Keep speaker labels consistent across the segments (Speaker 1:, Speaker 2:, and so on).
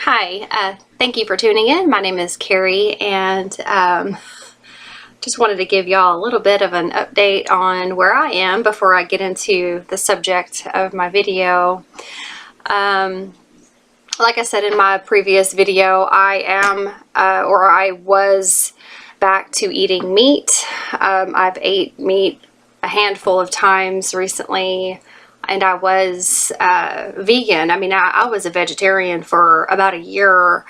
Speaker 1: Hi, thank you for tuning in. My name is Carrie, and just wanted to give y'all a little bit of an update on where I am before I get into the subject of my video. Like I said in my previous video, I was back to eating meat. I've ate meat a handful of times recently, and I was vegan. I mean, I was a vegetarian for about a year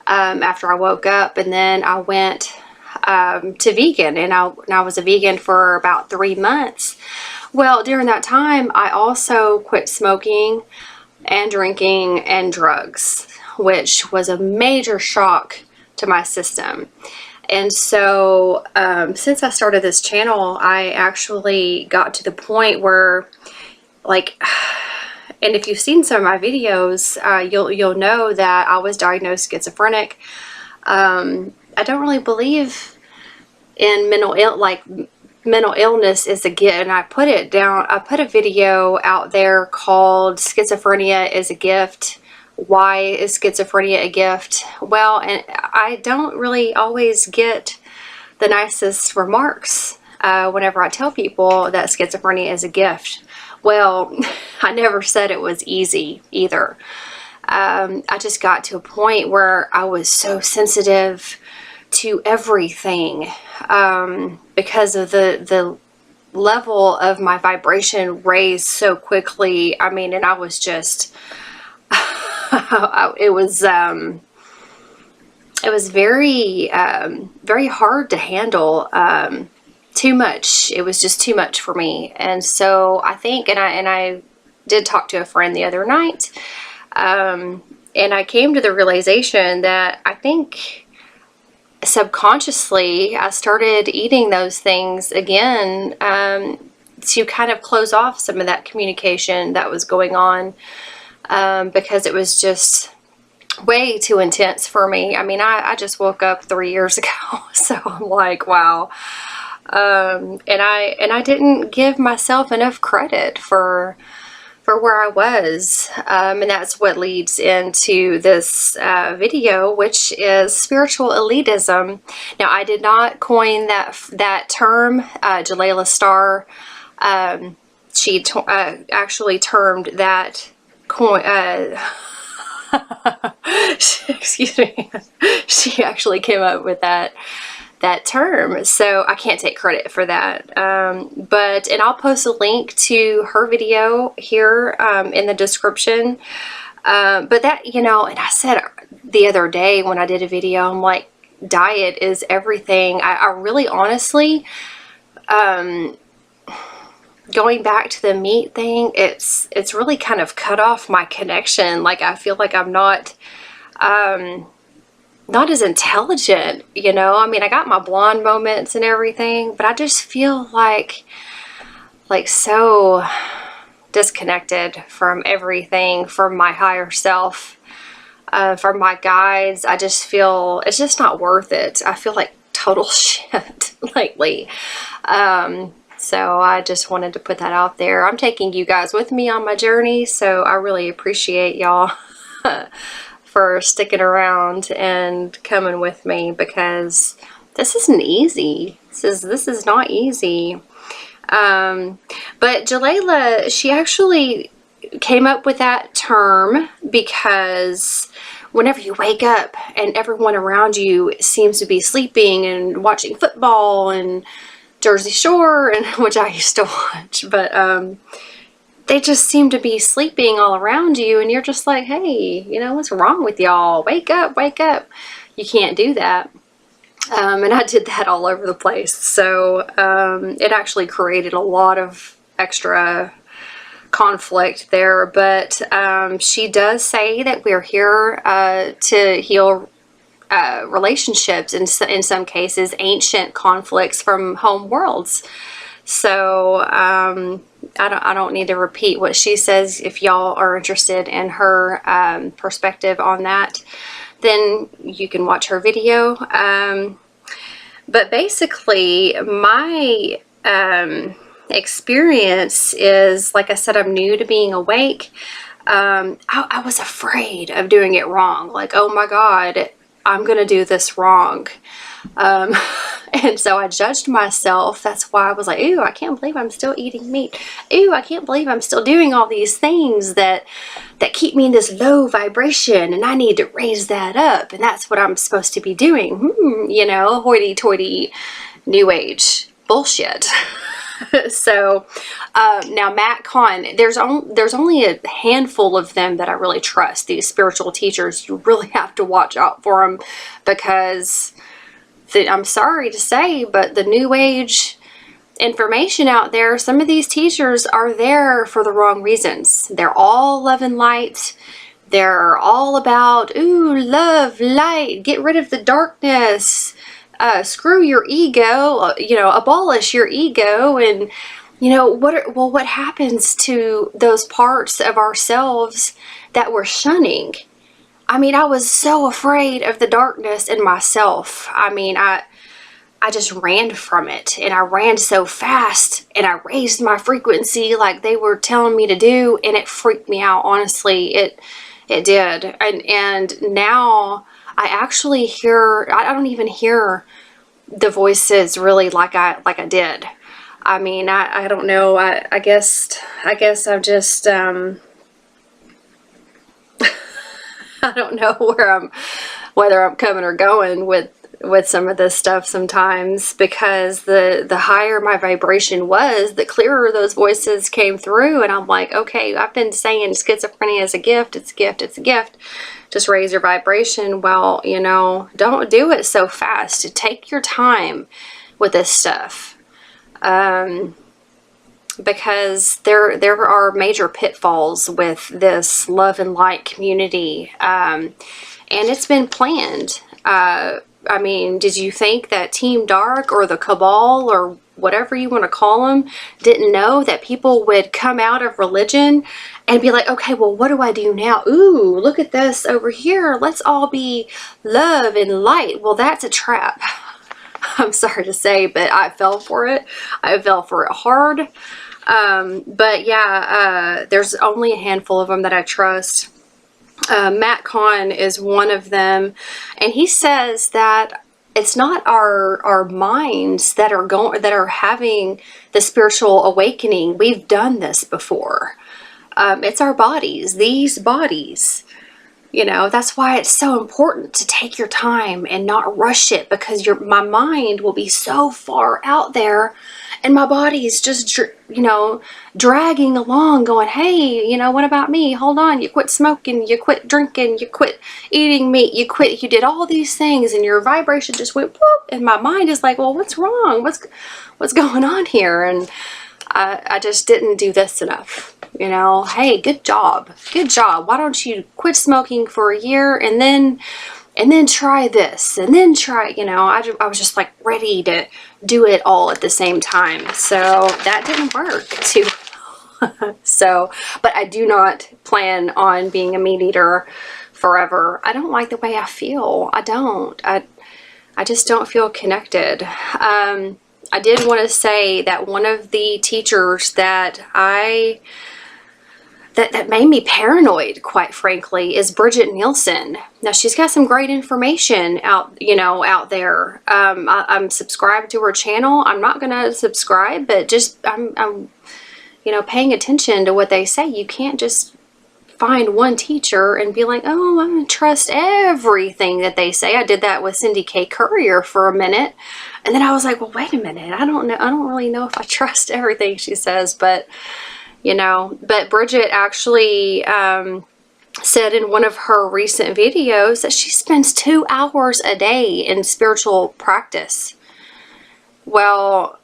Speaker 1: after I woke up, and then I went to vegan, and I was a vegan for about 3 months. Well, during that time, I also quit smoking and drinking and drugs, which was a major shock to my system. And so since I started this channel, I actually got to the point where, like, and if you've seen some of my videos, you'll know that I was diagnosed schizophrenic. I don't really believe in mental illness is a gift, and I put a video out there called Schizophrenia is a Gift. Why is schizophrenia a gift? Well, and I don't really always get the nicest remarks whenever I tell people that schizophrenia is a gift. Well, I never said it was easy either. I just got to a point where I was so sensitive to everything because of the level of my vibration raised so quickly. I mean, and I was just it was very very hard to handle. Too much. It was just too much for me. And so I think, and I did talk to a friend the other night, and I came to the realization that I think subconsciously I started eating those things again to kind of close off some of that communication that was going on, because it was just way too intense for me. I mean, I just woke up 3 years ago, so I'm like, wow. And I didn't give myself enough credit for where I was, and that's what leads into this video, which is spiritual elitism. Now, I did not coin that term. Jelaila Starr, she actually termed that excuse me. She actually came up with that term, so I can't take credit for that, and I'll post a link to her video here in the description, but that, you know, and I said the other day when I did a video, I'm like, diet is everything. I really honestly, going back to the meat thing, it's really kind of cut off my connection. Like, I feel like I'm not as intelligent, you know. I mean, I got my blonde moments and everything, but I just feel like so disconnected from everything, from my higher self, from my guides. I just feel it's just not worth it. I feel like total shit lately. So I just wanted to put that out there. I'm taking you guys with me on my journey, so I really appreciate y'all for sticking around and coming with me, because this isn't easy. This is not easy. But Jelaila, she actually came up with that term because whenever you wake up and everyone around you seems to be sleeping and watching football and Jersey Shore, and which I used to watch, but they just seem to be sleeping all around you, and you're just like, hey, you know, what's wrong with y'all? Wake up, wake up. You can't do that. And I did that all over the place. So it actually created a lot of extra conflict there. But she does say that we're here to heal relationships, and in some cases ancient conflicts from home worlds. So I don't need to repeat what she says. If y'all are interested in her perspective on that, then you can watch her video. But basically, my experience is, like I said, I'm new to being awake. I was afraid of doing it wrong. Like, oh my God, I'm going to do this wrong. And so I judged myself. That's why I was like, ooh, I can't believe I'm still eating meat. Ooh, I can't believe I'm still doing all these things that keep me in this low vibration, and I need to raise that up. And that's what I'm supposed to be doing. You know, hoity-toity new age bullshit. So now Matt Kahn, there's only a handful of them that I really trust. These spiritual teachers, you really have to watch out for them, because I'm sorry to say, but the new age information out there, some of these teachers are there for the wrong reasons. They're all love and light. They're all about, ooh, love, light, get rid of the darkness, screw your ego, you know, abolish your ego. And, you know, what happens to those parts of ourselves that we're shunning? I mean, I was so afraid of the darkness in myself. I mean, I just ran from it, and I ran so fast, and I raised my frequency like they were telling me to do, and it freaked me out. Honestly, it did. And now I actually hear, I don't even hear the voices really like I did. I mean, I don't know. I guess I'm just I don't know whether I'm coming or going with some of this stuff sometimes, because the higher my vibration was, the clearer those voices came through. And I'm like, okay, I've been saying schizophrenia is a gift. It's a gift. It's a gift. Just raise your vibration. Well, you know, don't do it so fast. Take your time with this stuff. Because there are major pitfalls with this love and light community, and it's been planned. I mean, did you think that Team Dark or the Cabal or whatever you want to call them didn't know that people would come out of religion and be like, okay, well, what do I do now? Ooh, look at this over here. Let's all be love and light. Well, that's a trap. I'm sorry to say, but I fell for it. I fell for it hard. But yeah, there's only a handful of them that I trust. Matt Kahn is one of them, and he says that it's not our minds that are having the spiritual awakening. We've done this before. It's our bodies, these bodies. You know, that's why it's so important to take your time and not rush it, because my mind will be so far out there, and my body is just, you know, dragging along going, hey, you know, what about me? Hold on. You quit smoking, you quit drinking, you quit eating meat, you did all these things, and your vibration just went whoop, and my mind is like, well, what's wrong? What's going on here? And I just didn't do this enough. You know, hey, good job. Good job. Why don't you quit smoking for a year and then try this and then try, you know, I was just like ready to do it all at the same time. So that didn't work too. So, but I do not plan on being a meat eater forever. I don't like the way I feel. I don't. I just don't feel connected. I did want to say that one of the teachers that that made me paranoid, quite frankly, is Bridget Nielsen. Now, she's got some great information out there. I'm subscribed to her channel. I'm not going to subscribe, but just I'm you know, paying attention to what they say. You can't just find one teacher and be like, oh, I'm going to trust everything that they say. I did that with Cindy K. Courier for a minute. And then I was like, well, wait a minute. I don't really know if I trust everything she says, but you know, but Bridget actually said in one of her recent videos that she spends 2 hours a day in spiritual practice. Well,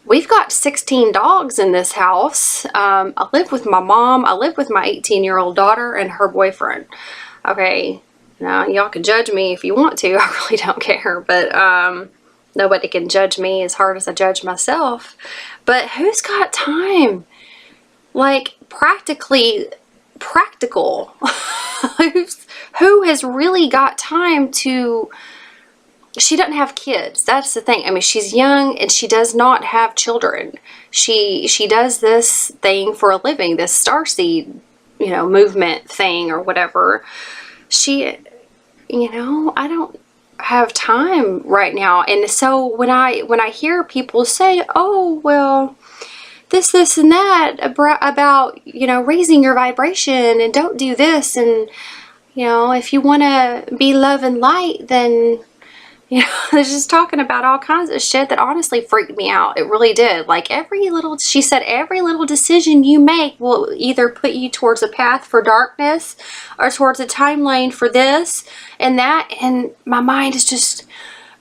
Speaker 1: we've got 16 dogs in this house. I live with my mom. I live with my 18-year-old daughter and her boyfriend. Okay, now y'all can judge me if you want to. I really don't care, but nobody can judge me as hard as I judge myself. But who's got time? Like, practical. Who has really got time to... She doesn't have kids. That's the thing. I mean, she's young and she does not have children. She does this thing for a living, this starseed you know, movement thing or whatever. She, you know, I don't have time right now. And so when I hear people say, oh, well, this and that about, you know, raising your vibration and don't do this, and, you know, if you want to be love and light, then, you know, they're just talking about all kinds of shit that honestly freaked me out. It really did. Like, she said, every little decision you make will either put you towards a path for darkness or towards a timeline for this and that. And my mind is just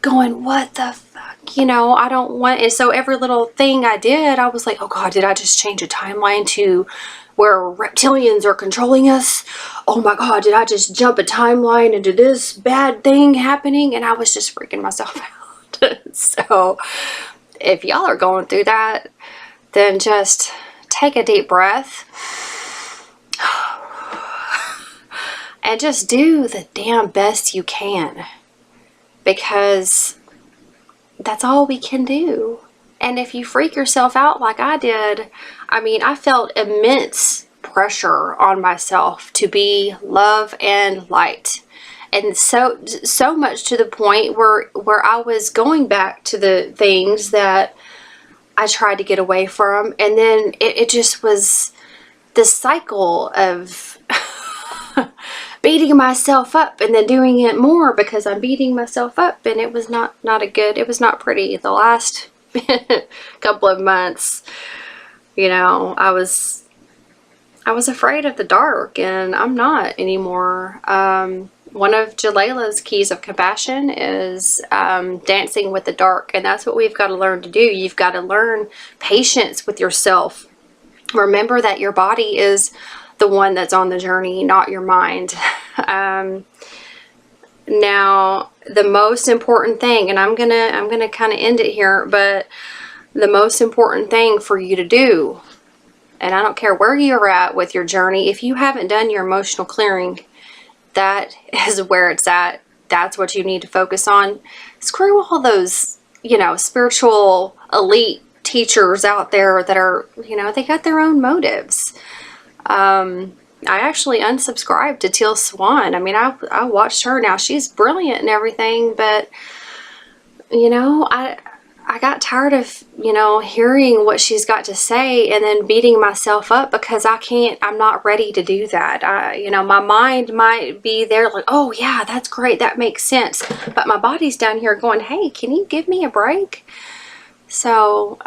Speaker 1: going, what the fuck? You know, I don't want, and so every little thing I did, I was like, oh God, did I just change a timeline to where reptilians are controlling us? Oh my God, did I just jump a timeline into this bad thing happening? And I was just freaking myself out. So if y'all are going through that, then just take a deep breath and just do the damn best you can, because that's all we can do. And if you freak yourself out like I did, I mean, I felt immense pressure on myself to be love and light. And so much to the point where I was going back to the things that I tried to get away from. And then it just was this cycle of beating myself up and then doing it more because I'm beating myself up. And it was not it was not pretty. The last couple of months, you know, I was afraid of the dark, and I'm not anymore. One of Jelaila's keys of compassion is dancing with the dark, and that's what we've got to learn to do. You've got to learn patience with yourself. Remember that your body is the one that's on the journey, not your mind. Now, the most important thing, and I'm gonna kind of end it here, but the most important thing for you to do, and I don't care where you're at with your journey, if you haven't done your emotional clearing, that is where it's at. That's what you need to focus on. Screw all those, you know, spiritual elite teachers out there that are, you know, they got their own motives. I actually unsubscribed to Teal Swan. I mean, I watched her now. She's brilliant and everything, but, you know, I got tired of, you know, hearing what she's got to say and then beating myself up because I'm not ready to do that. You know, my mind might be there like, oh yeah, that's great, that makes sense. But my body's down here going, hey, can you give me a break? So,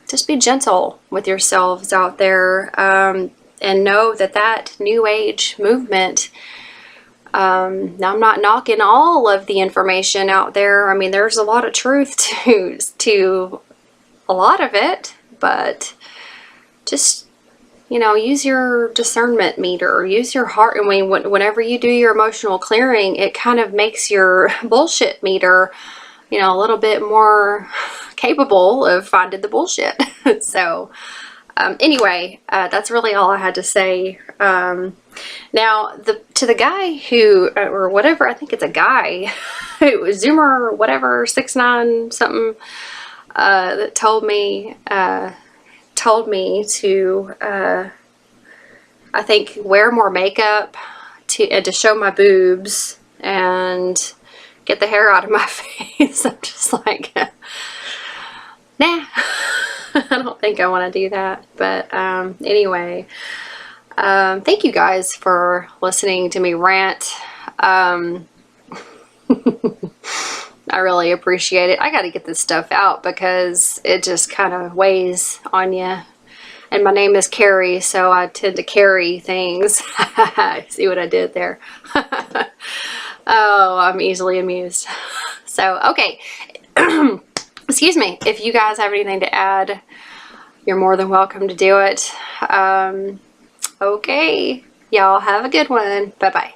Speaker 1: just be gentle with yourselves out there. And know that new age movement, now I'm not knocking all of the information out there. I mean, there's a lot of truth to a lot of it, but just, you know, use your discernment meter, use your heart. And whenever you do your emotional clearing, it kind of makes your bullshit meter, you know, a little bit more capable of finding the bullshit. So, anyway, that's really all I had to say. Now, to the guy who, or whatever, I think it's a guy, Zoomer or whatever, 6'9" something, that told me to, I think, wear more makeup to show my boobs and get the hair out of my face. I'm just like, nah. I don't think I want to do that, but anyway, thank you guys for listening to me rant. I really appreciate it. I got to get this stuff out because it just kind of weighs on you. And my name is Carrie, so I tend to carry things. See what I did there? Oh, I'm easily amused. So, okay. Excuse me, if you guys have anything to add, you're more than welcome to do it. Okay, y'all have a good one. Bye-bye.